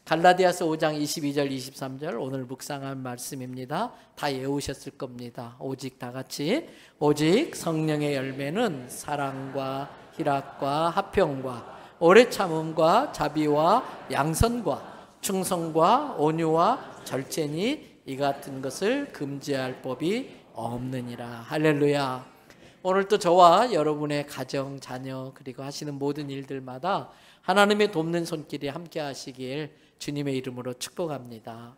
갈라디아서 5장 22절 23절 오늘 묵상한 말씀입니다. 다 외우셨을 겁니다. 오직 다 같이 오직 성령의 열매는 사랑과 희락과 화평과 오래 참음과 자비와 양선과 충성과 온유와 절제니 이 같은 것을 금지할 법이 없느니라. 할렐루야. 오늘도 저와 여러분의 가정, 자녀 그리고 하시는 모든 일들마다 하나님의 돕는 손길이 함께 하시길 주님의 이름으로 축복합니다.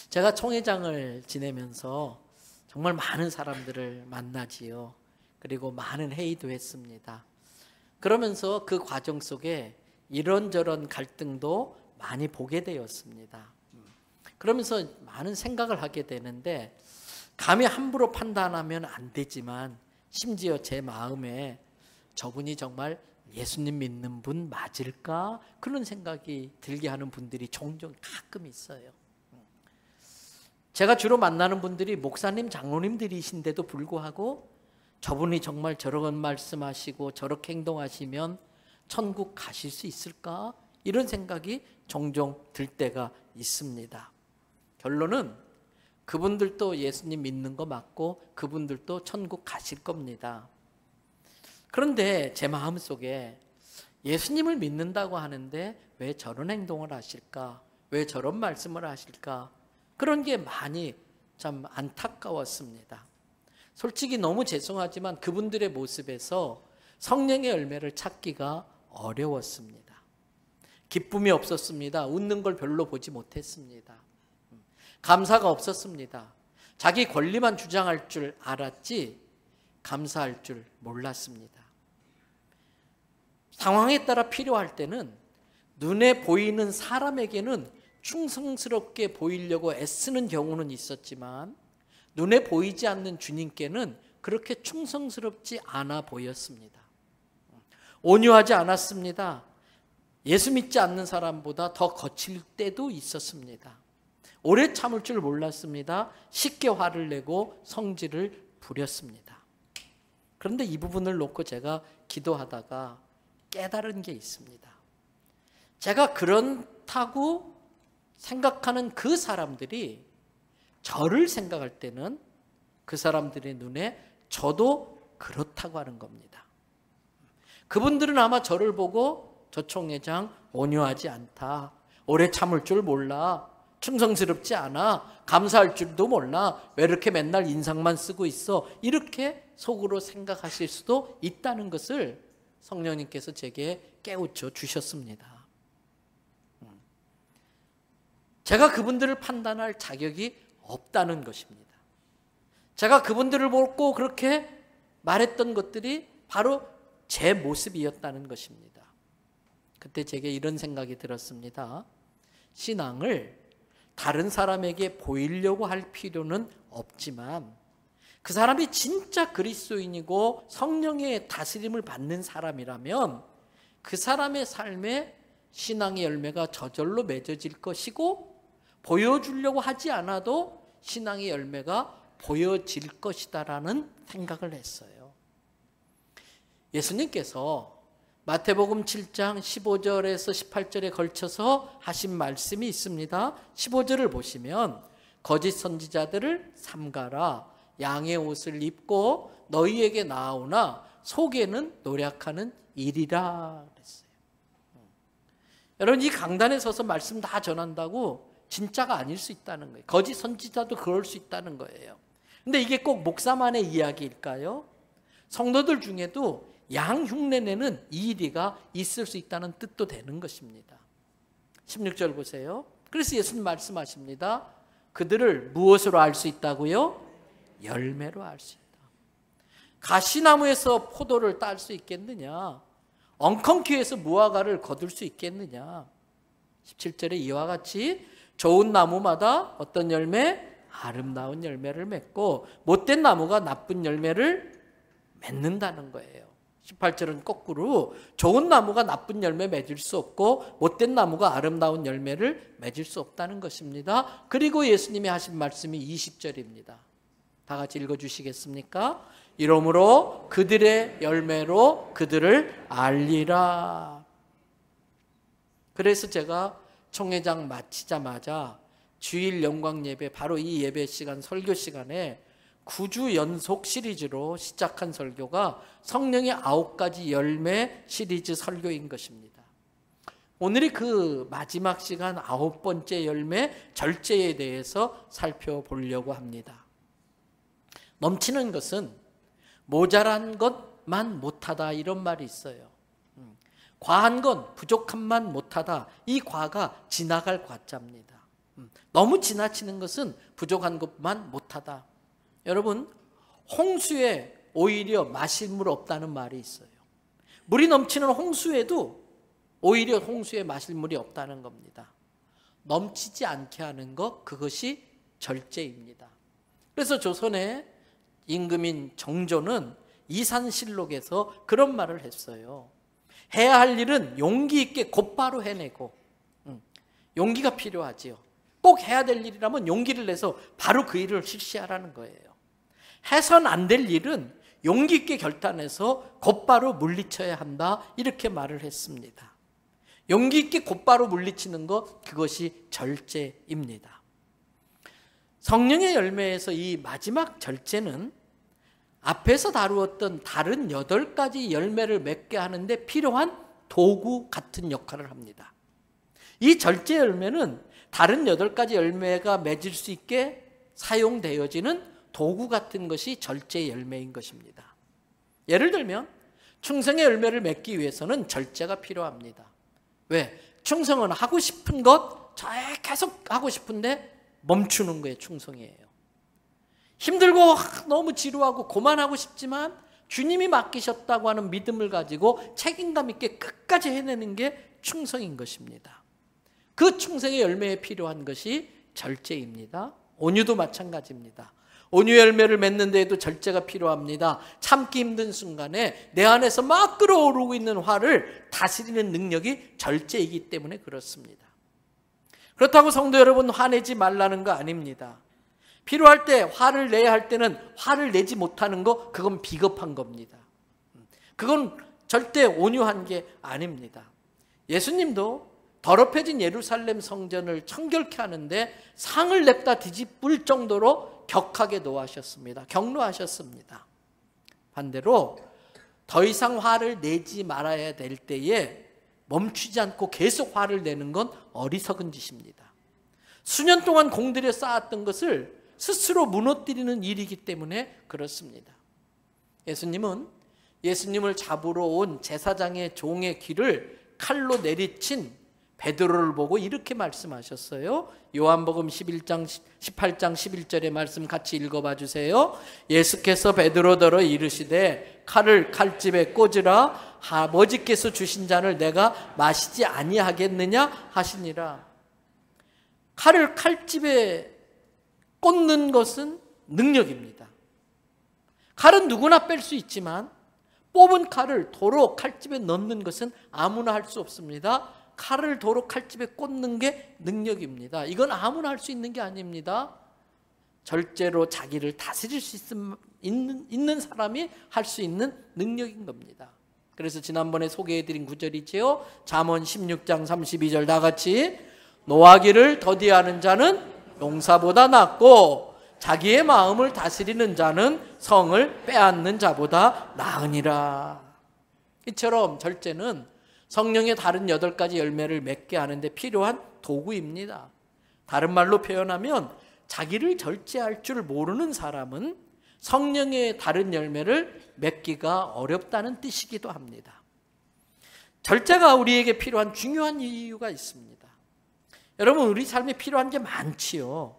제가 총회장을 지내면서 정말 많은 사람들을 만나지요. 그리고 많은 회의도 했습니다. 그러면서 그 과정 속에 이런저런 갈등도 많이 보게 되었습니다. 그러면서 많은 생각을 하게 되는데 감히 함부로 판단하면 안 되지만 심지어 제 마음에 저분이 정말 예수님 믿는 분 맞을까? 그런 생각이 들게 하는 분들이 종종 가끔 있어요. 제가 주로 만나는 분들이 목사님, 장로님들이신데도 불구하고 저분이 정말 저런 말씀하시고 저렇게 행동하시면 천국 가실 수 있을까? 이런 생각이 종종 들 때가 있습니다. 결론은 그분들도 예수님 믿는 거 맞고 그분들도 천국 가실 겁니다. 그런데 제 마음속에 예수님을 믿는다고 하는데 왜 저런 행동을 하실까? 왜 저런 말씀을 하실까? 그런 게 많이 참 안타까웠습니다. 솔직히 너무 죄송하지만 그분들의 모습에서 성령의 열매를 찾기가 어려웠습니다. 기쁨이 없었습니다. 웃는 걸 별로 보지 못했습니다. 감사가 없었습니다. 자기 권리만 주장할 줄 알았지 감사할 줄 몰랐습니다. 상황에 따라 필요할 때는 눈에 보이는 사람에게는 충성스럽게 보이려고 애쓰는 경우는 있었지만 눈에 보이지 않는 주님께는 그렇게 충성스럽지 않아 보였습니다. 온유하지 않았습니다. 예수 믿지 않는 사람보다 더 거칠 때도 있었습니다. 오래 참을 줄 몰랐습니다. 쉽게 화를 내고 성질을 부렸습니다. 그런데 이 부분을 놓고 제가 기도하다가 깨달은 게 있습니다. 제가 그렇다고 생각하는 그 사람들이 저를 생각할 때는 그 사람들의 눈에 저도 그렇다고 하는 겁니다. 그분들은 아마 저를 보고 저 총회장 온유하지 않다, 오래 참을 줄 몰라, 충성스럽지 않아, 감사할 줄도 몰라, 왜 이렇게 맨날 인상만 쓰고 있어, 이렇게 속으로 생각하실 수도 있다는 것을 성령님께서 제게 깨우쳐 주셨습니다. 제가 그분들을 판단할 자격이 없다는 것입니다. 제가 그분들을 보고 그렇게 말했던 것들이 바로 제 모습이었다는 것입니다. 그때 제게 이런 생각이 들었습니다. 신앙을 다른 사람에게 보이려고 할 필요는 없지만 그 사람이 진짜 그리스도인이고 성령의 다스림을 받는 사람이라면 그 사람의 삶에 신앙의 열매가 저절로 맺어질 것이고 보여주려고 하지 않아도 신앙의 열매가 보여질 것이다라는 생각을 했어요. 예수님께서 마태복음 7장 15절에서 18절에 걸쳐서 하신 말씀이 있습니다. 15절을 보시면 거짓 선지자들을 삼가라, 양의 옷을 입고 너희에게 나오나 속에는 노력하는 일이라 그랬어요. 여러분, 이 강단에 서서 말씀 다 전한다고 진짜가 아닐 수 있다는 거예요. 거짓 선지자도 그럴 수 있다는 거예요. 근데 이게 꼭 목사만의 이야기일까요? 성도들 중에도 양 흉내내는 이의가 있을 수 있다는 뜻도 되는 것입니다. 16절 보세요. 그래서 예수님 말씀하십니다. 그들을 무엇으로 알 수 있다고요? 열매로 알 수 있다. 가시나무에서 포도를 딸 수 있겠느냐? 엉겅퀴에서 무화과를 거둘 수 있겠느냐? 17절에 이와 같이 좋은 나무마다 어떤 열매? 아름다운 열매를 맺고 못된 나무가 나쁜 열매를 맺는다는 거예요. 18절은 거꾸로 좋은 나무가 나쁜 열매 맺을 수 없고 못된 나무가 아름다운 열매를 맺을 수 없다는 것입니다. 그리고 예수님이 하신 말씀이 20절입니다. 다 같이 읽어주시겠습니까? 이러므로 그들의 열매로 그들을 알리라. 그래서 제가 총회장 마치자마자 주일 영광 예배, 바로 이 예배 시간, 설교 시간에 9주 연속 시리즈로 시작한 설교가 성령의 9가지 열매 시리즈 설교인 것입니다. 오늘이 그 마지막 시간 9번째 열매 절제에 대해서 살펴보려고 합니다. 넘치는 것은 모자란 것만 못하다, 이런 말이 있어요. 과한 건, 부족함만 못하다, 이 과가 지나갈 과자입니다. 너무 지나치는 것은 부족한 것만 못하다. 여러분, 홍수에 오히려 마실 물 없다는 말이 있어요. 물이 넘치는 홍수에도 오히려 홍수에 마실 물이 없다는 겁니다. 넘치지 않게 하는 것, 그것이 절제입니다. 그래서 조선의 임금인 정조는 이산실록에서 그런 말을 했어요. 해야 할 일은 용기 있게 곧바로 해내고, 용기가 필요하지요. 꼭 해야 될 일이라면 용기를 내서 바로 그 일을 실시하라는 거예요. 해선 안 될 일은 용기 있게 결단해서 곧바로 물리쳐야 한다, 이렇게 말을 했습니다. 용기 있게 곧바로 물리치는 것, 그것이 절제입니다. 성령의 열매에서 이 마지막 절제는 앞에서 다루었던 다른 8가지 열매를 맺게 하는데 필요한 도구 같은 역할을 합니다. 이 절제 열매는 다른 8가지 열매가 맺을 수 있게 사용되어지는 도구 같은 것이 절제 열매인 것입니다. 예를 들면 충성의 열매를 맺기 위해서는 절제가 필요합니다. 왜? 충성은 하고 싶은 것 계속 하고 싶은데 멈추는 거예요. 충성이에요. 힘들고 너무 지루하고 그만하고 싶지만 주님이 맡기셨다고 하는 믿음을 가지고 책임감 있게 끝까지 해내는 게 충성인 것입니다. 그 충성의 열매에 필요한 것이 절제입니다. 온유도 마찬가지입니다. 온유 열매를 맺는 데에도 절제가 필요합니다. 참기 힘든 순간에 내 안에서 막 끓어오르고 있는 화를 다스리는 능력이 절제이기 때문에 그렇습니다. 그렇다고 성도 여러분, 화내지 말라는 거 아닙니다. 필요할 때 화를 내야 할 때는 화를 내지 못하는 거, 그건 비겁한 겁니다. 그건 절대 온유한 게 아닙니다. 예수님도 더럽혀진 예루살렘 성전을 청결케 하는데 상을 냅다 뒤집을 정도로 격하게 노하셨습니다. 격노하셨습니다. 반대로 더 이상 화를 내지 말아야 될 때에 멈추지 않고 계속 화를 내는 건 어리석은 짓입니다. 수년 동안 공들여 쌓았던 것을 스스로 무너뜨리는 일이기 때문에 그렇습니다. 예수님을 잡으러 온 제사장의 종의 귀를 칼로 내리친 베드로를 보고 이렇게 말씀하셨어요. 요한복음 18장 11절의 말씀 같이 읽어봐 주세요. 예수께서 베드로더러 이르시되 칼을 칼집에 꽂으라. 아버지께서 주신 잔을 내가 마시지 아니하겠느냐 하시니라. 칼을 칼집에 꽂는 것은 능력입니다. 칼은 누구나 뺄 수 있지만 뽑은 칼을 도로 칼집에 넣는 것은 아무나 할 수 없습니다. 칼을 도로 칼집에 꽂는 게 능력입니다. 이건 아무나 할 수 있는 게 아닙니다. 절제로 자기를 다스릴 수 있는 사람이 할 수 있는 능력인 겁니다. 그래서 지난번에 소개해드린 구절이지요. 잠언 16장 32절 다 같이, 노하기를 더디하는 자는 용사보다 낫고 자기의 마음을 다스리는 자는 성을 빼앗는 자보다 나으니라. 이처럼 절제는 성령의 다른 8가지 열매를 맺게 하는데 필요한 도구입니다. 다른 말로 표현하면 자기를 절제할 줄 모르는 사람은 성령의 다른 열매를 맺기가 어렵다는 뜻이기도 합니다. 절제가 우리에게 필요한 중요한 이유가 있습니다. 여러분, 우리 삶에 필요한 게 많지요.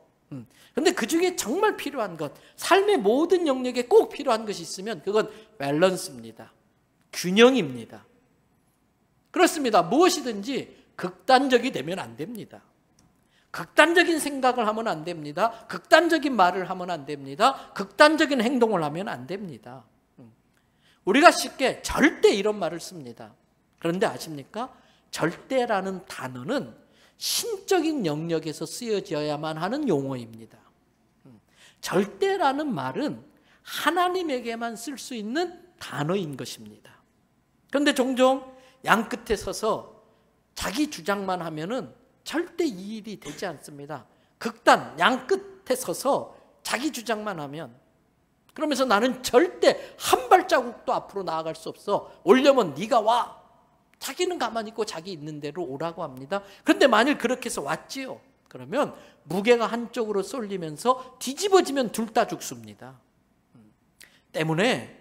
그런데 그 중에 정말 필요한 것, 삶의 모든 영역에 꼭 필요한 것이 있으면 그건 밸런스입니다. 균형입니다. 그렇습니다. 무엇이든지 극단적이 되면 안 됩니다. 극단적인 생각을 하면 안 됩니다. 극단적인 말을 하면 안 됩니다. 극단적인 행동을 하면 안 됩니다. 우리가 쉽게 절대 이런 말을 씁니다. 그런데 아십니까? 절대라는 단어는 신적인 영역에서 쓰여져야만 하는 용어입니다. 절대라는 말은 하나님에게만 쓸 수 있는 단어인 것입니다. 그런데 종종 양 끝에 서서 자기 주장만 하면은 절대 이 일이 되지 않습니다. 극단 양끝에 서서 자기 주장만 하면, 그러면서 나는 절대 한 발자국도 앞으로 나아갈 수 없어. 오려면 네가 와. 자기는 가만히 있고 자기 있는 대로 오라고 합니다. 그런데 만일 그렇게 해서 왔지요, 그러면 무게가 한쪽으로 쏠리면서 뒤집어지면 둘 다 죽습니다. 때문에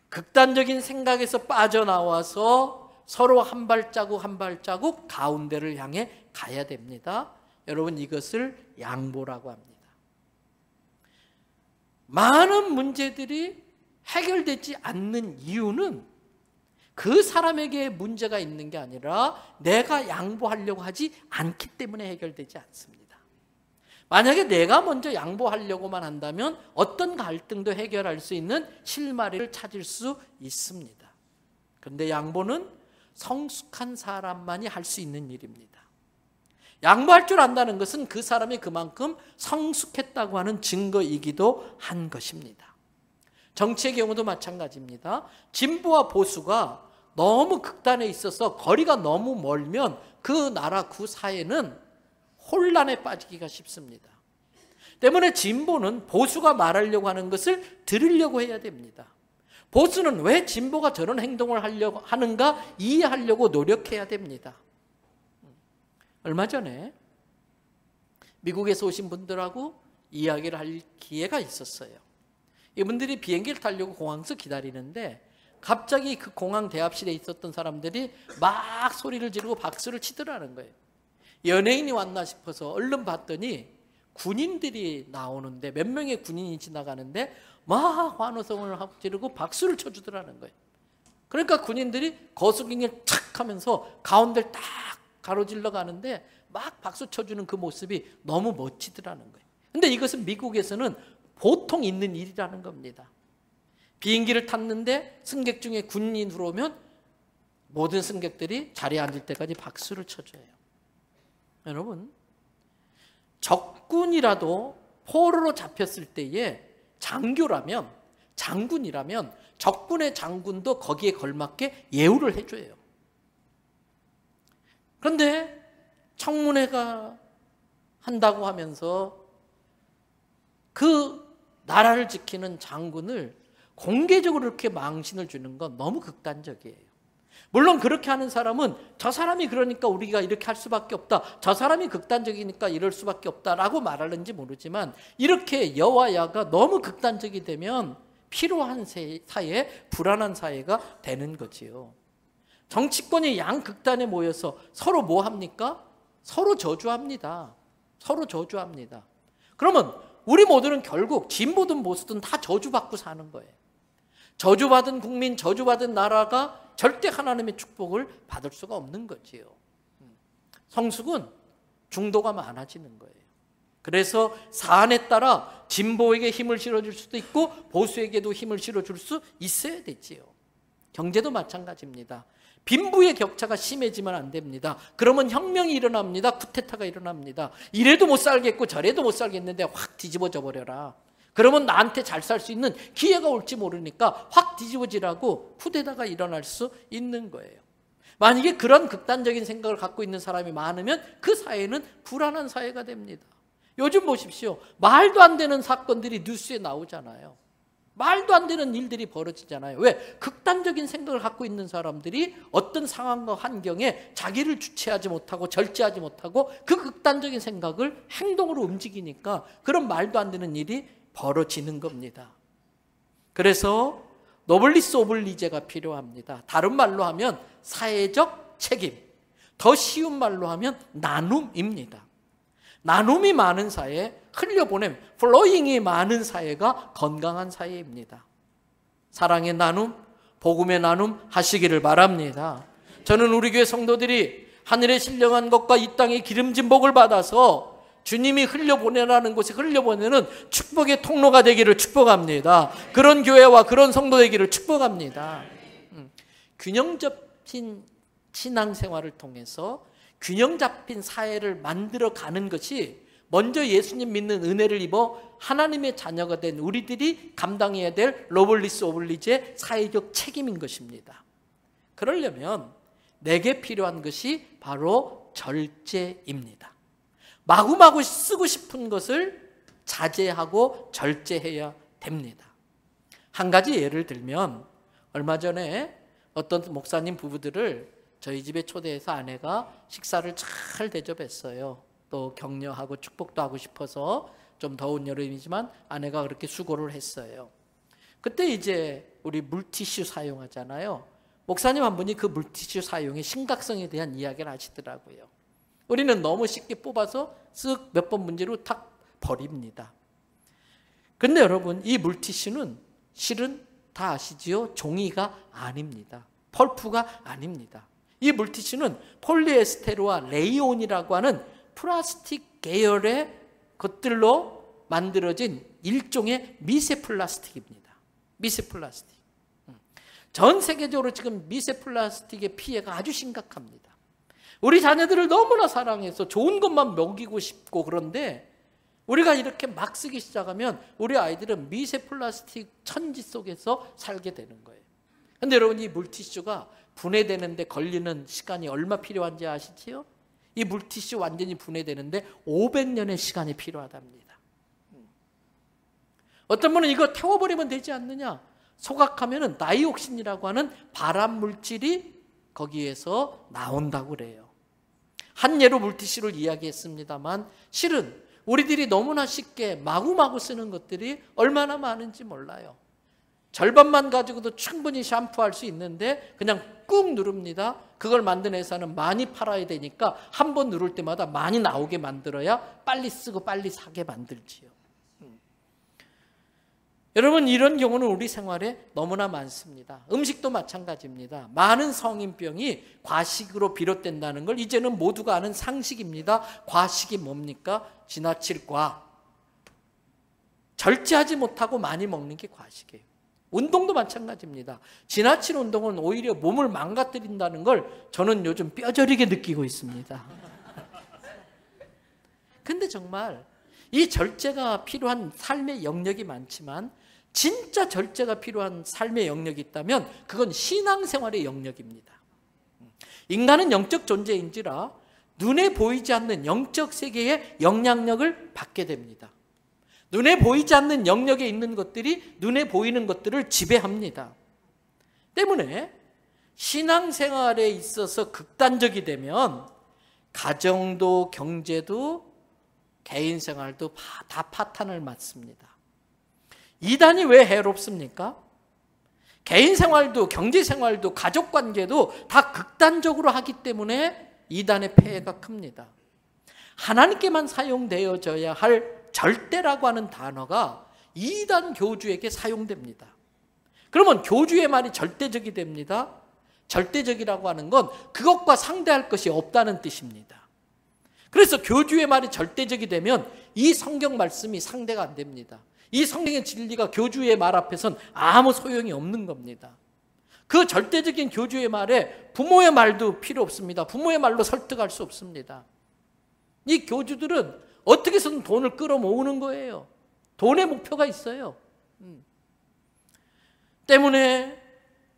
극단적인 생각에서 빠져나와서 서로 한 발자국 한 발자국 가운데를 향해 가야 됩니다. 여러분, 이것을 양보라고 합니다. 많은 문제들이 해결되지 않는 이유는 그 사람에게 문제가 있는 게 아니라 내가 양보하려고 하지 않기 때문에 해결되지 않습니다. 만약에 내가 먼저 양보하려고만 한다면 어떤 갈등도 해결할 수 있는 실마리를 찾을 수 있습니다. 그런데 양보는 성숙한 사람만이 할 수 있는 일입니다. 양보할 줄 안다는 것은 그 사람이 그만큼 성숙했다고 하는 증거이기도 한 것입니다. 정치의 경우도 마찬가지입니다. 진보와 보수가 너무 극단에 있어서 거리가 너무 멀면 그 나라, 그 사회는 혼란에 빠지기가 쉽습니다. 때문에 진보는 보수가 말하려고 하는 것을 들으려고 해야 됩니다. 보수는 왜 진보가 저런 행동을 하려고 하는가 이해하려고 노력해야 됩니다. 얼마 전에 미국에서 오신 분들하고 이야기를 할 기회가 있었어요. 이분들이 비행기를 타려고 공항에서 기다리는데 갑자기 그 공항 대합실에 있었던 사람들이 막 소리를 지르고 박수를 치더라는 거예요. 연예인이 왔나 싶어서 얼른 봤더니 군인들이 나오는데, 몇 명의 군인이 지나가는데 막 환호성을 지르고 박수를 쳐주더라는 거예요. 그러니까 군인들이 거수경을 탁 하면서 가운데를 딱 가로질러 가는데 막 박수 쳐주는 그 모습이 너무 멋지더라는 거예요. 근데 이것은 미국에서는 보통 있는 일이라는 겁니다. 비행기를 탔는데 승객 중에 군인이 들어오면 모든 승객들이 자리에 앉을 때까지 박수를 쳐줘요. 여러분, 적군이라도 포로로 잡혔을 때에 장군이라면 적군의 장군도 거기에 걸맞게 예우를 해줘요. 그런데 청문회가 한다고 하면서 그 나라를 지키는 장군을 공개적으로 이렇게 망신을 주는 건 너무 극단적이에요. 물론 그렇게 하는 사람은 저 사람이 그러니까 우리가 이렇게 할 수밖에 없다, 저 사람이 극단적이니까 이럴 수밖에 없다라고 말하는지 모르지만, 이렇게 여와 야가 너무 극단적이 되면 피로한 사회, 불안한 사회가 되는 거지요. 정치권이 양극단에 모여서 서로 뭐 합니까? 서로 저주합니다. 서로 저주합니다. 그러면 우리 모두는 결국 진보든 보수든 다 저주받고 사는 거예요. 저주받은 국민, 저주받은 나라가 절대 하나님의 축복을 받을 수가 없는 거지요. 성숙은 중도가 많아지는 거예요. 그래서 사안에 따라 진보에게 힘을 실어줄 수도 있고 보수에게도 힘을 실어줄 수 있어야 되지요. 경제도 마찬가지입니다. 빈부의 격차가 심해지면 안 됩니다. 그러면 혁명이 일어납니다. 쿠데타가 일어납니다. 이래도 못 살겠고 저래도 못 살겠는데 확 뒤집어져 버려라. 그러면 나한테 잘 살 수 있는 기회가 올지 모르니까 확 뒤집어지라고 쿠데타가 일어날 수 있는 거예요. 만약에 그런 극단적인 생각을 갖고 있는 사람이 많으면 그 사회는 불안한 사회가 됩니다. 요즘 보십시오. 말도 안 되는 사건들이 뉴스에 나오잖아요. 말도 안 되는 일들이 벌어지잖아요. 왜? 극단적인 생각을 갖고 있는 사람들이 어떤 상황과 환경에 자기를 주체하지 못하고 절제하지 못하고 그 극단적인 생각을 행동으로 움직이니까 그런 말도 안 되는 일이 벌어지는 겁니다. 그래서 노블리스 오블리제가 필요합니다. 다른 말로 하면 사회적 책임, 더 쉬운 말로 하면 나눔입니다. 나눔이 많은 사회, 흘려보냄, 플로잉이 많은 사회가 건강한 사회입니다. 사랑의 나눔, 복음의 나눔 하시기를 바랍니다. 저는 우리 교회 성도들이 하늘에 신령한 것과 이 땅에 기름진 복을 받아서 주님이 흘려보내라는 곳에 흘려보내는 축복의 통로가 되기를 축복합니다. 그런 교회와 그런 성도 되기를 축복합니다. 균형 잡힌 신앙생활을 통해서 균형 잡힌 사회를 만들어가는 것이 먼저 예수님 믿는 은혜를 입어 하나님의 자녀가 된 우리들이 감당해야 될 노블리스 오블리제의 사회적 책임인 것입니다. 그러려면 내게 필요한 것이 바로 절제입니다. 마구마구 쓰고 싶은 것을 자제하고 절제해야 됩니다. 한 가지 예를 들면 얼마 전에 어떤 목사님 부부들을 저희 집에 초대해서 아내가 식사를 잘 대접했어요. 또 격려하고 축복도 하고 싶어서 좀 더운 여름이지만 아내가 그렇게 수고를 했어요. 그때 이제 우리 물티슈 사용하잖아요. 목사님 한 분이 그 물티슈 사용의 심각성에 대한 이야기를 하시더라고요. 우리는 너무 쉽게 뽑아서 쓱 몇 번 문제로 탁 버립니다. 근데 여러분, 이 물티슈는 실은 다 아시지요? 종이가 아닙니다. 펄프가 아닙니다. 이 물티슈는 폴리에스테르와 레이온이라고 하는 플라스틱 계열의 것들로 만들어진 일종의 미세 플라스틱입니다. 미세 플라스틱. 전 세계적으로 지금 미세 플라스틱의 피해가 아주 심각합니다. 우리 자녀들을 너무나 사랑해서 좋은 것만 먹이고 싶고 그런데 우리가 이렇게 막 쓰기 시작하면 우리 아이들은 미세 플라스틱 천지 속에서 살게 되는 거예요. 그런데 여러분, 이 물티슈가 분해되는데 걸리는 시간이 얼마 필요한지 아시지요? 이 물티슈 완전히 분해되는데 500년의 시간이 필요하답니다. 어떤 분은 이거 태워버리면 되지 않느냐? 소각하면 다이옥신이라고 하는 발암 물질이 거기에서 나온다고 그래요. 한 예로 물티슈를 이야기했습니다만 실은 우리들이 너무나 쉽게 마구마구 쓰는 것들이 얼마나 많은지 몰라요. 절반만 가지고도 충분히 샴푸할 수 있는데 그냥 꾹 누릅니다. 그걸 만든 회사는 많이 팔아야 되니까 한 번 누를 때마다 많이 나오게 만들어야 빨리 쓰고 빨리 사게 만들지요. 여러분, 이런 경우는 우리 생활에 너무나 많습니다. 음식도 마찬가지입니다. 많은 성인병이 과식으로 비롯된다는 걸 이제는 모두가 아는 상식입니다. 과식이 뭡니까? 지나칠 과. 절제하지 못하고 많이 먹는 게 과식이에요. 운동도 마찬가지입니다. 지나친 운동은 오히려 몸을 망가뜨린다는 걸 저는 요즘 뼈저리게 느끼고 있습니다. 근데 정말 이 절제가 필요한 삶의 영역이 많지만 진짜 절제가 필요한 삶의 영역이 있다면 그건 신앙생활의 영역입니다. 인간은 영적 존재인지라 눈에 보이지 않는 영적 세계의 영향력을 받게 됩니다. 눈에 보이지 않는 영역에 있는 것들이 눈에 보이는 것들을 지배합니다. 때문에 신앙생활에 있어서 극단적이 되면 가정도 경제도 개인생활도 다 파탄을 맞습니다. 이단이 왜 해롭습니까? 개인생활도 경제생활도 가족관계도 다 극단적으로 하기 때문에 이단의 폐해가 큽니다. 하나님께만 사용되어져야 할 절대라고 하는 단어가 이단 교주에게 사용됩니다. 그러면 교주의 말이 절대적이 됩니다. 절대적이라고 하는 건 그것과 상대할 것이 없다는 뜻입니다. 그래서 교주의 말이 절대적이 되면 이 성경 말씀이 상대가 안 됩니다. 이 성경의 진리가 교주의 말 앞에선 아무 소용이 없는 겁니다. 그 절대적인 교주의 말에 부모의 말도 필요 없습니다. 부모의 말로 설득할 수 없습니다. 이 교주들은 어떻게 해서든 돈을 끌어모으는 거예요. 돈의 목표가 있어요. 때문에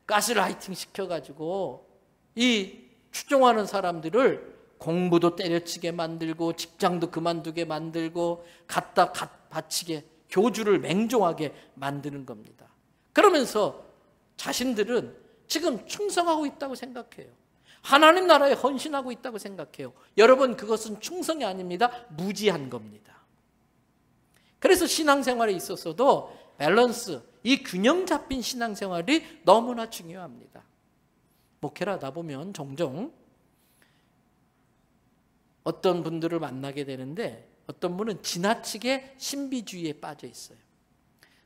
가스라이팅 시켜가지고 이 추종하는 사람들을 공부도 때려치게 만들고 직장도 그만두게 만들고 갖다 바치게 교주를 맹종하게 만드는 겁니다. 그러면서 자신들은 지금 충성하고 있다고 생각해요. 하나님 나라에 헌신하고 있다고 생각해요. 여러분, 그것은 충성이 아닙니다. 무지한 겁니다. 그래서 신앙생활에 있어서도 밸런스, 이 균형 잡힌 신앙생활이 너무나 중요합니다. 목회를 하다 보면 종종 어떤 분들을 만나게 되는데 어떤 분은 지나치게 신비주의에 빠져 있어요.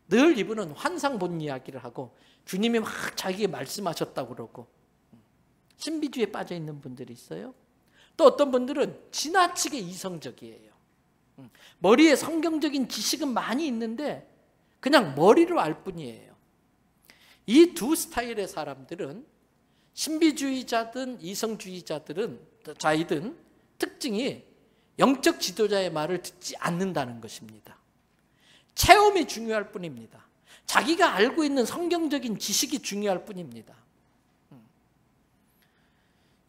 늘 이분은 환상 본 이야기를 하고 주님이 막 자기에게 말씀하셨다고 그러고 신비주의에 빠져 있는 분들이 있어요. 또 어떤 분들은 지나치게 이성적이에요. 머리에 성경적인 지식은 많이 있는데 그냥 머리로 알 뿐이에요. 이 두 스타일의 사람들은 신비주의자든 이성주의자든 특징이 영적 지도자의 말을 듣지 않는다는 것입니다. 체험이 중요할 뿐입니다. 자기가 알고 있는 성경적인 지식이 중요할 뿐입니다.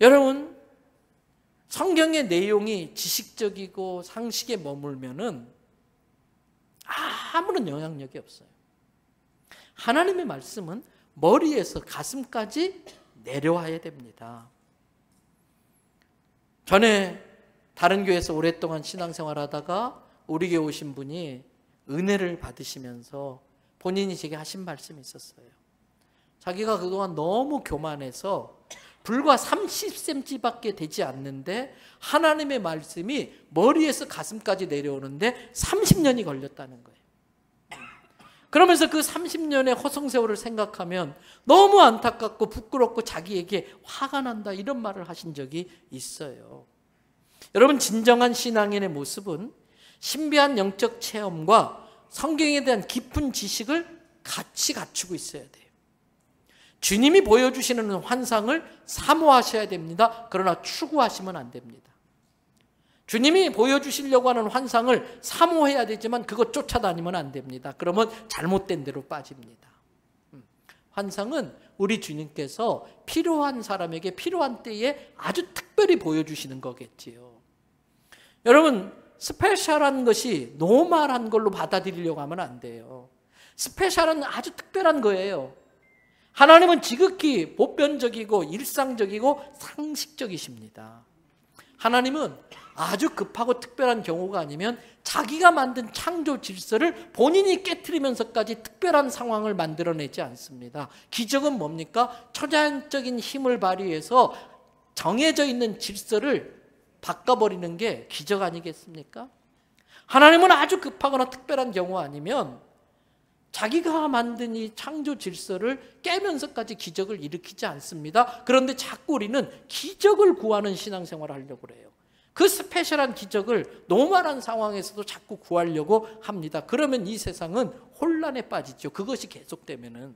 여러분, 성경의 내용이 지식적이고 상식에 머물면은 아무런 영향력이 없어요. 하나님의 말씀은 머리에서 가슴까지 내려와야 됩니다. 전에 다른 교회에서 오랫동안 신앙생활하다가 우리 교회 오신 분이 은혜를 받으시면서 본인이 제게 하신 말씀이 있었어요. 자기가 그동안 너무 교만해서 불과 30cm밖에 되지 않는데 하나님의 말씀이 머리에서 가슴까지 내려오는데 30년이 걸렸다는 거예요. 그러면서 그 30년의 허송세월을 생각하면 너무 안타깝고 부끄럽고 자기에게 화가 난다, 이런 말을 하신 적이 있어요. 여러분, 진정한 신앙인의 모습은 신비한 영적 체험과 성경에 대한 깊은 지식을 같이 갖추고 있어야 돼요. 주님이 보여주시는 환상을 사모하셔야 됩니다. 그러나 추구하시면 안 됩니다. 주님이 보여주시려고 하는 환상을 사모해야 되지만 그것 쫓아다니면 안 됩니다. 그러면 잘못된 데로 빠집니다. 환상은 우리 주님께서 필요한 사람에게 필요한 때에 아주 특별히 보여주시는 거겠지요. 여러분, 스페셜한 것이 노멀한 걸로 받아들이려고 하면 안 돼요. 스페셜은 아주 특별한 거예요. 하나님은 지극히 보편적이고 일상적이고 상식적이십니다. 하나님은 아주 급하고 특별한 경우가 아니면 자기가 만든 창조 질서를 본인이 깨트리면서까지 특별한 상황을 만들어내지 않습니다. 기적은 뭡니까? 초자연적인 힘을 발휘해서 정해져 있는 질서를 바꿔버리는 게 기적 아니겠습니까? 하나님은 아주 급하거나 특별한 경우 아니면 자기가 만든 이 창조 질서를 깨면서까지 기적을 일으키지 않습니다. 그런데 자꾸 우리는 기적을 구하는 신앙생활을 하려고 그래요. 그 스페셜한 기적을 노멀한 상황에서도 자꾸 구하려고 합니다. 그러면 이 세상은 혼란에 빠지죠. 그것이 계속되면은.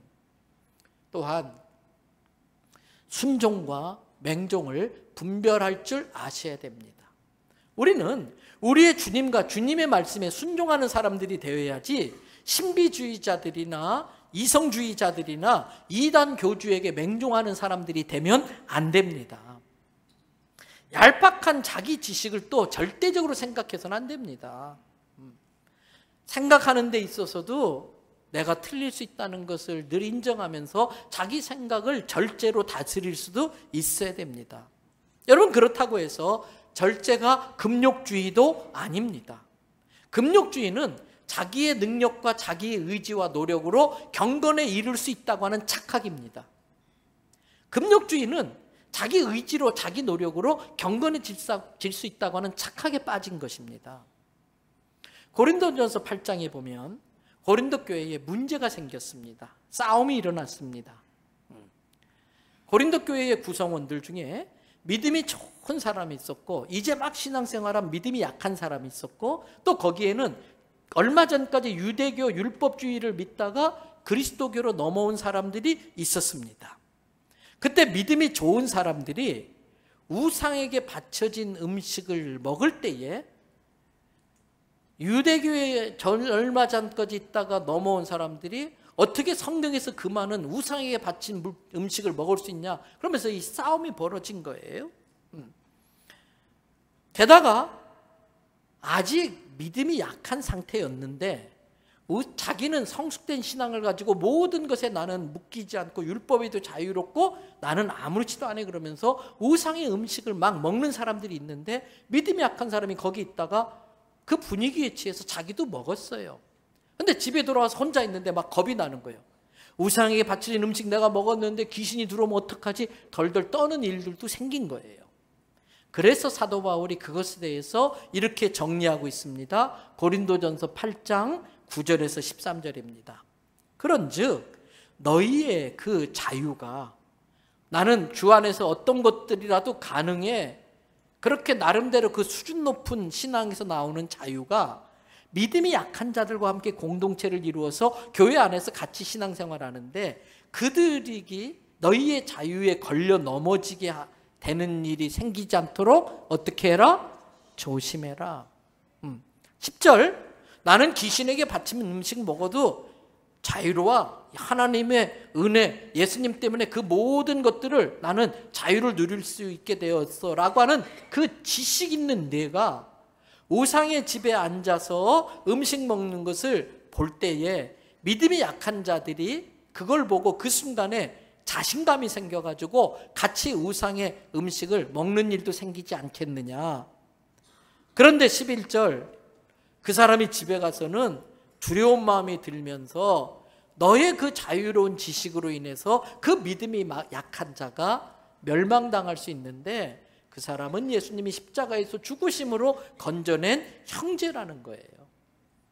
또한 순종과 맹종을 분별할 줄 아셔야 됩니다. 우리는 우리의 주님과 주님의 말씀에 순종하는 사람들이 되어야지 신비주의자들이나 이성주의자들이나 이단 교주에게 맹종하는 사람들이 되면 안 됩니다. 얄팍한 자기 지식을 또 절대적으로 생각해서는 안 됩니다. 생각하는 데 있어서도 내가 틀릴 수 있다는 것을 늘 인정하면서 자기 생각을 절제로 다스릴 수도 있어야 됩니다. 여러분, 그렇다고 해서 절제가 금욕주의도 아닙니다. 금욕주의는 자기의 능력과 자기의 의지와 노력으로 경건에 이를 수 있다고 하는 착각입니다. 금욕주의는 자기 의지로 자기 노력으로 경건에 질 수 있다고 하는 착각에 빠진 것입니다. 고린도전서 8장에 보면 고린도 교회에 문제가 생겼습니다. 싸움이 일어났습니다. 고린도 교회의 구성원들 중에 믿음이 좋은 사람이 있었고 이제 막 신앙생활한 믿음이 약한 사람이 있었고 또 거기에는 얼마 전까지 유대교 율법주의를 믿다가 그리스도교로 넘어온 사람들이 있었습니다. 그때 믿음이 좋은 사람들이 우상에게 바쳐진 음식을 먹을 때에 유대교에 얼마 전까지 있다가 넘어온 사람들이 어떻게 성경에서 그 많은 우상에게 바친 음식을 먹을 수 있냐, 그러면서 이 싸움이 벌어진 거예요. 게다가 아직 믿음이 약한 상태였는데 자기는 성숙된 신앙을 가지고 모든 것에 나는 묶이지 않고 율법에도 자유롭고 나는 아무렇지도 않아, 그러면서 우상의 음식을 막 먹는 사람들이 있는데 믿음이 약한 사람이 거기 있다가 그 분위기에 취해서 자기도 먹었어요. 근데 집에 돌아와서 혼자 있는데 막 겁이 나는 거예요. 우상에게 바쳐진 음식 내가 먹었는데 귀신이 들어오면 어떡하지? 덜덜 떠는 일들도 생긴 거예요. 그래서 사도 바울이 그것에 대해서 이렇게 정리하고 있습니다. 고린도전서 8장 9절에서 13절입니다. 그런즉 너희의 그 자유가, 나는 주 안에서 어떤 것들이라도 가능해, 그렇게 나름대로 그 수준 높은 신앙에서 나오는 자유가 믿음이 약한 자들과 함께 공동체를 이루어서 교회 안에서 같이 신앙생활하는데 그들이 너희의 자유에 걸려 넘어지게 되는 일이 생기지 않도록 어떻게 해라? 조심해라. 10절, 나는 귀신에게 바치는 음식 먹어도 자유로워. 하나님의 은혜, 예수님 때문에 그 모든 것들을 나는 자유를 누릴 수 있게 되었어 라고 하는 그 지식 있는 내가 우상의 집에 앉아서 음식 먹는 것을 볼 때에 믿음이 약한 자들이 그걸 보고 그 순간에 자신감이 생겨가지고 같이 우상의 음식을 먹는 일도 생기지 않겠느냐. 그런데 11절 그 사람이 집에 가서는 두려운 마음이 들면서 너의 그 자유로운 지식으로 인해서 그 믿음이 약한 자가 멸망당할 수 있는데 그 사람은 예수님이 십자가에서 죽으심으로 건져낸 형제라는 거예요.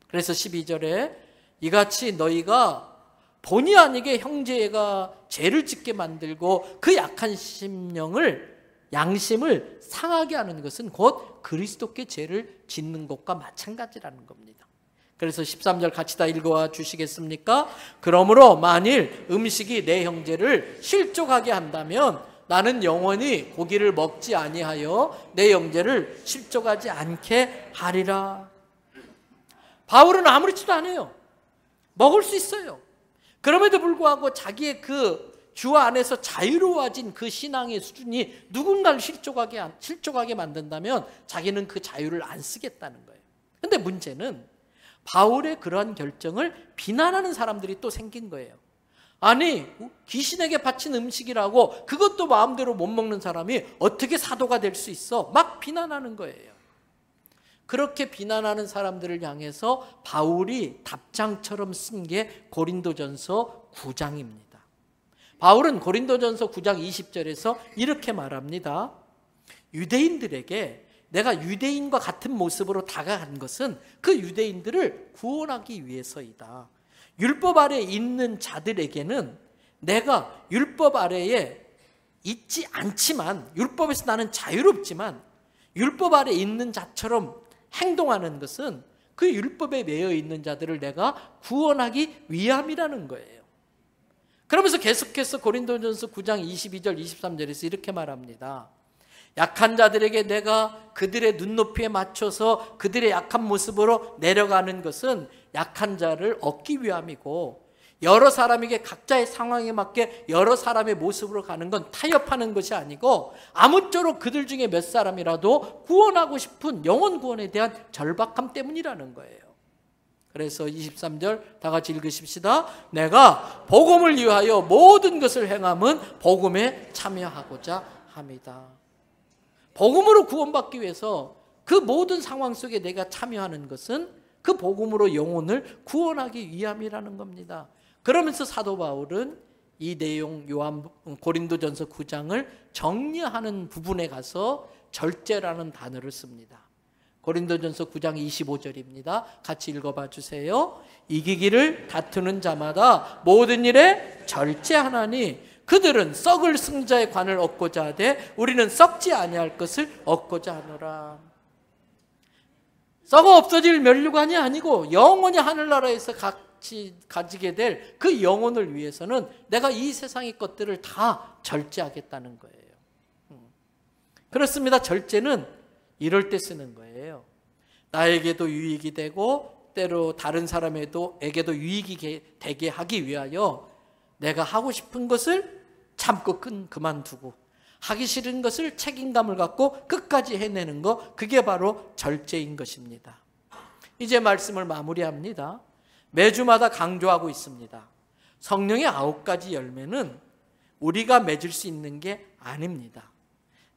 그래서 12절에 이같이 너희가 본의 아니게 형제가 죄를 짓게 만들고 그 약한 양심을 상하게 하는 것은 곧 그리스도께 죄를 짓는 것과 마찬가지라는 겁니다. 그래서 13절 같이 다 읽어와 주시겠습니까? 그러므로 만일 음식이 내 형제를 실족하게 한다면 나는 영원히 고기를 먹지 아니하여 내 형제를 실족하지 않게 하리라. 바울은 아무렇지도 않아요. 먹을 수 있어요. 그럼에도 불구하고 자기의 그 주 안에서 자유로워진 그 신앙의 수준이 누군가를 실족하게 만든다면 자기는 그 자유를 안 쓰겠다는 거예요. 그런데 문제는 바울의 그러한 결정을 비난하는 사람들이 또 생긴 거예요. 아니, 귀신에게 바친 음식이라고 그것도 마음대로 못 먹는 사람이 어떻게 사도가 될 수 있어? 막 비난하는 거예요. 그렇게 비난하는 사람들을 향해서 바울이 답장처럼 쓴 게 고린도전서 9장입니다. 바울은 고린도전서 9장 20절에서 이렇게 말합니다. 유대인들에게 내가 유대인과 같은 모습으로 다가간 것은 그 유대인들을 구원하기 위해서이다. 율법 아래에 있는 자들에게는 내가 율법 아래에 있지 않지만, 율법에서 나는 자유롭지만 율법 아래에 있는 자처럼 행동하는 것은 그 율법에 매여 있는 자들을 내가 구원하기 위함이라는 거예요. 그러면서 계속해서 고린도전서 9장 22절 23절에서 이렇게 말합니다. 약한 자들에게 내가 그들의 눈높이에 맞춰서 그들의 약한 모습으로 내려가는 것은 약한 자를 얻기 위함이고, 여러 사람에게 각자의 상황에 맞게 여러 사람의 모습으로 가는 건 타협하는 것이 아니고 아무쪼록 그들 중에 몇 사람이라도 구원하고 싶은 영혼 구원에 대한 절박함 때문이라는 거예요. 그래서 23절 다 같이 읽으십시다. 내가 복음을 위하여 모든 것을 행함은 복음에 참여하고자 합니다. 복음으로 구원받기 위해서 그 모든 상황 속에 내가 참여하는 것은 그 복음으로 영혼을 구원하기 위함이라는 겁니다. 그러면서 사도 바울은 이 내용 고린도전서 9장을 정리하는 부분에 가서 절제라는 단어를 씁니다. 고린도전서 9장 25절입니다. 같이 읽어봐 주세요. 이기기를 다투는 자마다 모든 일에 절제하나니 그들은 썩을 승자의 관을 얻고자 하되 우리는 썩지 아니할 것을 얻고자 하노라. 썩어 없어질 면류관이 아니고 영원히 하늘나라에서 같이 가지게 될 그 영혼을 위해서는 내가 이 세상의 것들을 다 절제하겠다는 거예요. 그렇습니다. 절제는 이럴 때 쓰는 거예요. 나에게도 유익이 되고 때로 다른 사람에게도 유익이 되게 하기 위하여 내가 하고 싶은 것을 참고 그만두고 하기 싫은 것을 책임감을 갖고 끝까지 해내는 것, 그게 바로 절제인 것입니다. 이제 말씀을 마무리합니다. 매주마다 강조하고 있습니다. 성령의 9가지 열매는 우리가 맺을 수 있는 게 아닙니다.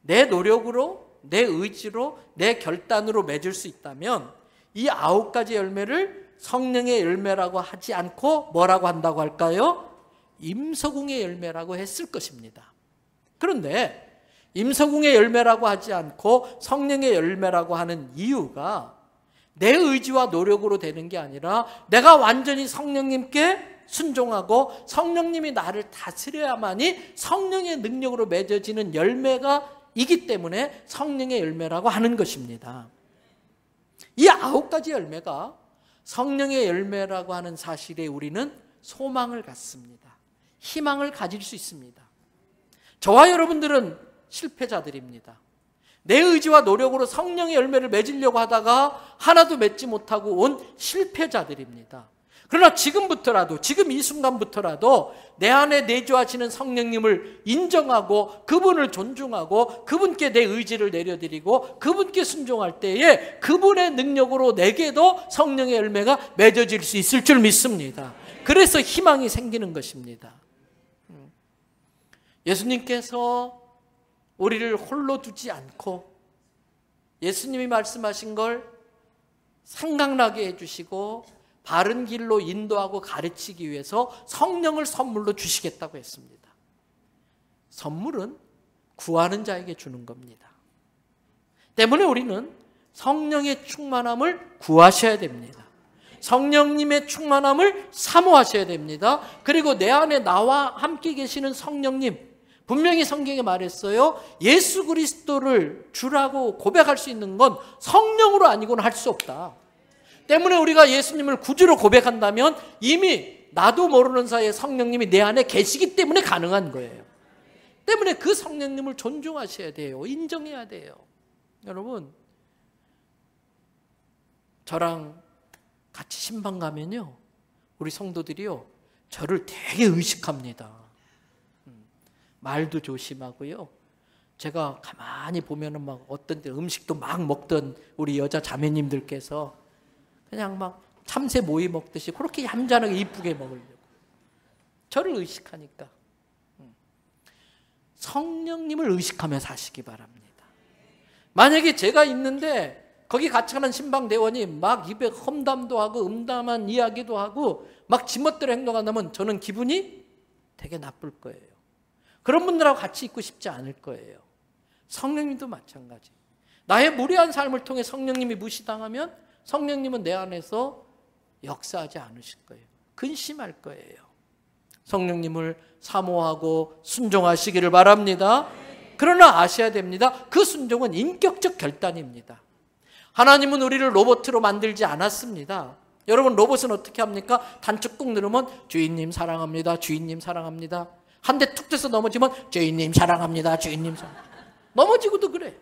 내 노력으로, 내 의지로, 내 결단으로 맺을 수 있다면 이 9가지 열매를 성령의 열매라고 하지 않고 뭐라고 한다고 할까요? 임서궁의 열매라고 했을 것입니다. 그런데 임서궁의 열매라고 하지 않고 성령의 열매라고 하는 이유가 내 의지와 노력으로 되는 게 아니라 내가 완전히 성령님께 순종하고 성령님이 나를 다스려야만이 성령의 능력으로 맺어지는 열매가 이기 때문에 성령의 열매라고 하는 것입니다. 이 9가지 열매가 성령의 열매라고 하는 사실에 우리는 소망을 갖습니다. 희망을 가질 수 있습니다. 저와 여러분들은 실패자들입니다. 내 의지와 노력으로 성령의 열매를 맺으려고 하다가 하나도 맺지 못하고 온 실패자들입니다. 그러나 지금부터라도, 지금 이 순간부터라도 내 안에 내주하시는 성령님을 인정하고 그분을 존중하고 그분께 내 의지를 내려드리고 그분께 순종할 때에 그분의 능력으로 내게도 성령의 열매가 맺어질 수 있을 줄 믿습니다. 그래서 희망이 생기는 것입니다. 예수님께서 우리를 홀로 두지 않고 예수님이 말씀하신 걸 생각나게 해주시고 바른 길로 인도하고 가르치기 위해서 성령을 선물로 주시겠다고 했습니다. 선물은 구하는 자에게 주는 겁니다. 때문에 우리는 성령의 충만함을 구하셔야 됩니다. 성령님의 충만함을 사모하셔야 됩니다. 그리고 내 안에 나와 함께 계시는 성령님, 분명히 성경에 말했어요. 예수 그리스도를 주라고 고백할 수 있는 건 성령으로 아니고는 할 수 없다. 때문에 우리가 예수님을 구주로 고백한다면 이미 나도 모르는 사이에 성령님이 내 안에 계시기 때문에 가능한 거예요. 때문에 그 성령님을 존중하셔야 돼요. 인정해야 돼요. 여러분, 저랑 같이 신방 가면요, 우리 성도들이요, 저를 되게 의식합니다. 말도 조심하고요. 제가 가만히 보면은 막 어떤 때 음식도 막 먹던 우리 여자 자매님들께서 그냥 막 참새 모이 먹듯이 그렇게 얌전하게 이쁘게 먹으려고 저를 의식하니까 성령님을 의식하며 사시기 바랍니다. 만약에 제가 있는데 거기 같이 가는 신방대원이 막 입에 험담도 하고 음담한 이야기도 하고 막 지멋대로 행동한다면 저는 기분이 되게 나쁠 거예요. 그런 분들하고 같이 있고 싶지 않을 거예요. 성령님도 마찬가지. 나의 무례한 삶을 통해 성령님이 무시당하면 성령님은 내 안에서 역사하지 않으실 거예요. 근심할 거예요. 성령님을 사모하고 순종하시기를 바랍니다. 그러나 아셔야 됩니다. 그 순종은 인격적 결단입니다. 하나님은 우리를 로봇으로 만들지 않았습니다. 여러분, 로봇은 어떻게 합니까? 단축 꾹 누르면 주인님 사랑합니다. 주인님 사랑합니다. 한 대 툭 떼서 넘어지면 주인님 사랑합니다. 주인님 사랑합니다. 넘어지고도 그래.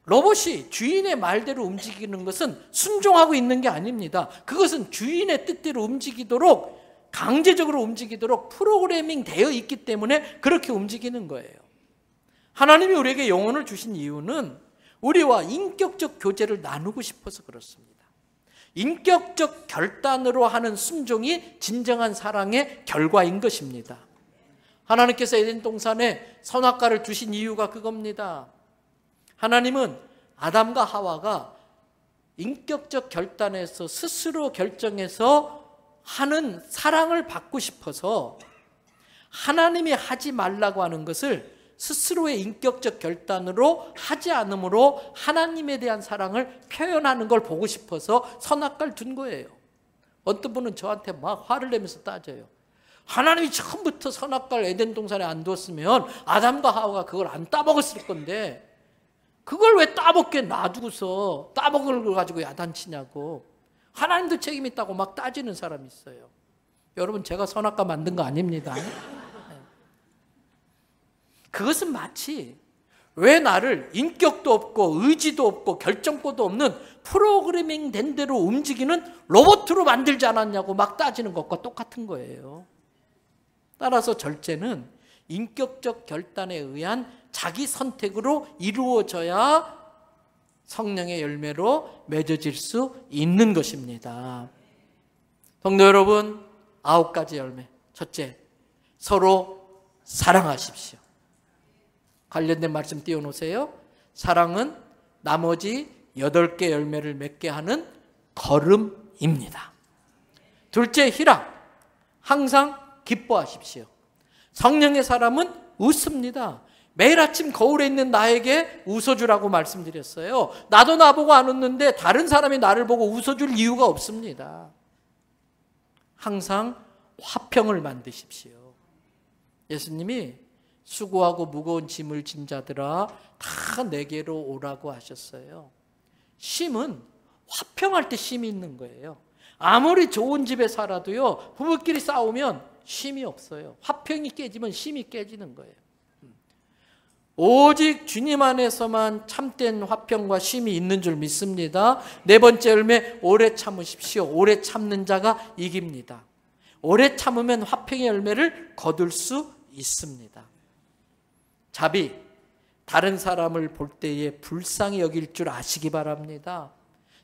로봇이 주인의 말대로 움직이는 것은 순종하고 있는 게 아닙니다. 그것은 주인의 뜻대로 움직이도록, 강제적으로 움직이도록 프로그래밍 되어 있기 때문에 그렇게 움직이는 거예요. 하나님이 우리에게 영혼을 주신 이유는 우리와 인격적 교제를 나누고 싶어서 그렇습니다. 인격적 결단으로 하는 순종이 진정한 사랑의 결과인 것입니다. 하나님께서 에덴 동산에 선악과를 주신 이유가 그겁니다. 하나님은 아담과 하와가 인격적 결단에서 스스로 결정해서 하는 사랑을 받고 싶어서 하나님이 하지 말라고 하는 것을 스스로의 인격적 결단으로 하지 않으므로 하나님에 대한 사랑을 표현하는 걸 보고 싶어서 선악과를 둔 거예요. 어떤 분은 저한테 막 화를 내면서 따져요. 하나님이 처음부터 선악과를 에덴 동산에 안 뒀으면 아담과 하와가 그걸 안 따먹었을 건데 그걸 왜 따먹게 놔두고서 따먹을 걸 가지고 야단치냐고. 하나님도 책임 있다고 막 따지는 사람이 있어요. 여러분, 제가 선악과 만든 거 아닙니다. 그것은 마치 왜 나를 인격도 없고 의지도 없고 결정권도 없는 프로그래밍 된 대로 움직이는 로봇으로 만들지 않았냐고 막 따지는 것과 똑같은 거예요. 따라서 절제는 인격적 결단에 의한 자기 선택으로 이루어져야 성령의 열매로 맺어질 수 있는 것입니다. 성도 여러분, 9가지 열매. 첫째, 서로 사랑하십시오. 관련된 말씀 띄워놓으세요. 사랑은 나머지 8개 열매를 맺게 하는 걸음입니다. 둘째, 희락. 항상 기뻐하십시오. 성령의 사람은 웃습니다. 매일 아침 거울에 있는 나에게 웃어주라고 말씀드렸어요. 나도 나보고 안 웃는데 다른 사람이 나를 보고 웃어줄 이유가 없습니다. 항상 화평을 만드십시오. 예수님이 수고하고 무거운 짐을 진 자들아 다 내게로 오라고 하셨어요. 쉼은 화평할 때 쉼이 있는 거예요. 아무리 좋은 집에 살아도요, 부부끼리 싸우면 쉼이 없어요. 화평이 깨지면 쉼이 깨지는 거예요. 오직 주님 안에서만 참된 화평과 쉼이 있는 줄 믿습니다. 네 번째 열매, 오래 참으십시오. 오래 참는 자가 이깁니다. 오래 참으면 화평의 열매를 거둘 수 있습니다. 자비, 다른 사람을 볼 때에 불쌍히 여길 줄 아시기 바랍니다.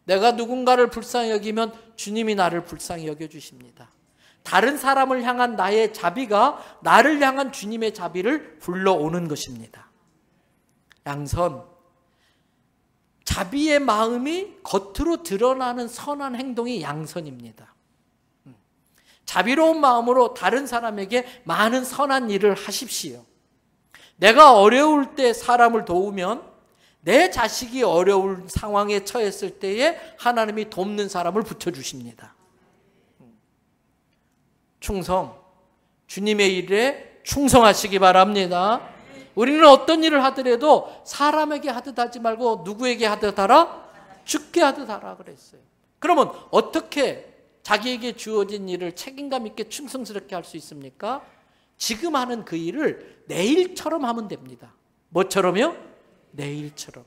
내가 누군가를 불쌍히 여기면 주님이 나를 불쌍히 여겨주십니다. 다른 사람을 향한 나의 자비가 나를 향한 주님의 자비를 불러오는 것입니다. 양선, 자비의 마음이 겉으로 드러나는 선한 행동이 양선입니다. 자비로운 마음으로 다른 사람에게 많은 선한 일을 하십시오. 내가 어려울 때 사람을 도우면 내 자식이 어려운 상황에 처했을 때에 하나님이 돕는 사람을 붙여주십니다. 충성, 주님의 일에 충성하시기 바랍니다. 우리는 어떤 일을 하더라도 사람에게 하듯 하지 말고 누구에게 하듯 하라? 주께 하듯 하라 그랬어요. 그러면 어떻게 자기에게 주어진 일을 책임감 있게 충성스럽게 할 수 있습니까? 지금 하는 그 일을 내일처럼 하면 됩니다. 뭐처럼요? 내일처럼.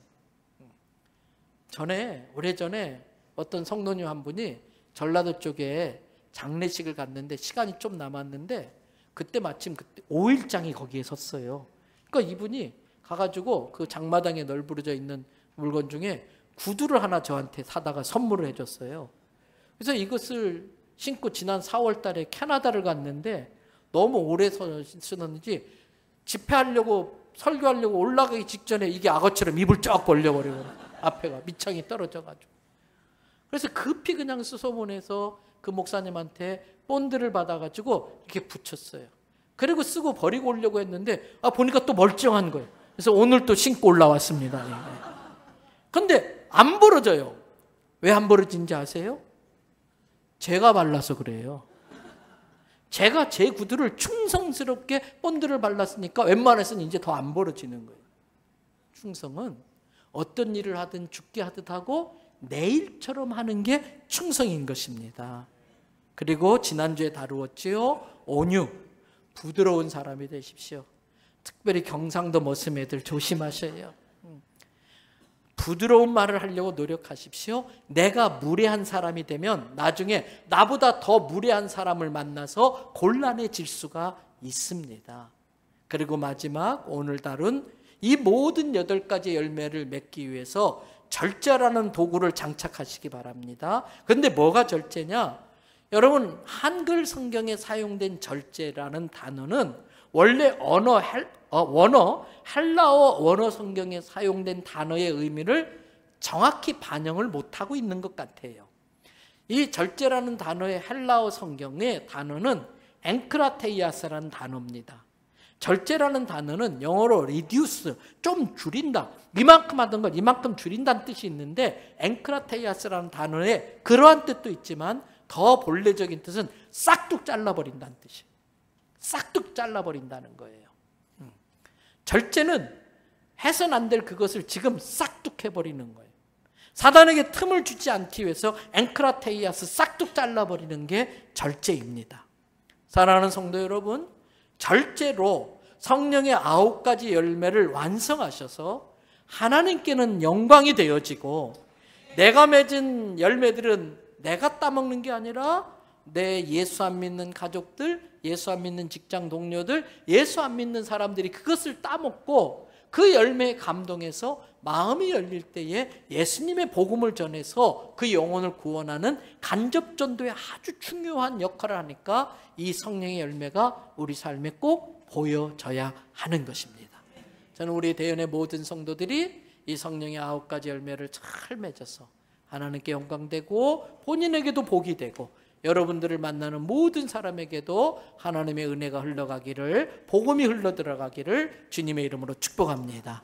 오래전에 어떤 성도님 한 분이 전라도 쪽에 장례식을 갔는데 시간이 좀 남았는데 그때 마침 5일장이 거기에 섰어요. 그러니까 이분이 가가지고 그 장마당에 널브러져 있는 물건 중에 구두를 하나 저한테 사다가 선물을 해줬어요. 그래서 이것을 신고 지난 4월 달에 캐나다를 갔는데 너무 오래 쓰는지 집회하려고 설교하려고 올라가기 직전에 이게 악어처럼 입을 쫙 벌려버리고 앞에가 밑창이 떨어져가지고 그래서 급히 그냥 수소문해서 그 목사님한테 본드를 받아가지고 이렇게 붙였어요. 그리고 쓰고 버리고 오려고 했는데 보니까 또 멀쩡한 거예요. 그래서 오늘 또 신고 올라왔습니다. 그런데 안 벌어져요. 왜 안 벌어진지 아세요? 제가 발라서 그래요. 제가 제 구두를 충성스럽게 본드를 발랐으니까 웬만해서는 이제 더 안 벌어지는 거예요. 충성은 어떤 일을 하든 죽게 하듯 하고 내일처럼 하는 게 충성인 것입니다. 그리고 지난주에 다루었지요. 온유, 부드러운 사람이 되십시오. 특별히 경상도 머슴 애들 조심하셔요. 부드러운 말을 하려고 노력하십시오. 내가 무례한 사람이 되면 나중에 나보다 더 무례한 사람을 만나서 곤란해질 수가 있습니다. 그리고 마지막 오늘 다룬 이 모든 8가지 열매를 맺기 위해서 절제라는 도구를 장착하시기 바랍니다. 그런데 뭐가 절제냐? 여러분 한글 성경에 사용된 절제라는 단어는 원래 헬라어 원어 성경에 사용된 단어의 의미를 정확히 반영을 못하고 있는 것 같아요. 이 절제라는 단어의 헬라어 성경의 단어는 앵크라테이아스라는 단어입니다. 절제라는 단어는 영어로 reduce, 좀 줄인다. 이만큼 하던 걸 이만큼 줄인다는 뜻이 있는데 앵크라테이아스라는 단어에 그러한 뜻도 있지만 더 본래적인 뜻은 싹둑 잘라버린다는 뜻이에요. 싹둑 잘라버린다는 거예요. 절제는 해선 안 될 그것을 지금 싹둑 해버리는 거예요. 사단에게 틈을 주지 않기 위해서 앵크라테이아스 싹둑 잘라버리는 게 절제입니다. 사랑하는 성도 여러분, 절제로 성령의 9가지 열매를 완성하셔서 하나님께는 영광이 되어지고 내가 맺은 열매들은 내가 따먹는 게 아니라 내 예수 안 믿는 가족들, 예수 안 믿는 직장 동료들, 예수 안 믿는 사람들이 그것을 따먹고 그 열매에 감동해서 마음이 열릴 때에 예수님의 복음을 전해서 그 영혼을 구원하는 간접전도에 아주 중요한 역할을 하니까 이 성령의 열매가 우리 삶에 꼭 보여져야 하는 것입니다. 저는 우리 대연의 모든 성도들이 이 성령의 9가지 열매를 잘 맺어서 하나님께 영광되고 본인에게도 복이 되고 여러분들을 만나는 모든 사람에게도 하나님의 은혜가 흘러가기를, 복음이 흘러들어가기를 주님의 이름으로 축복합니다.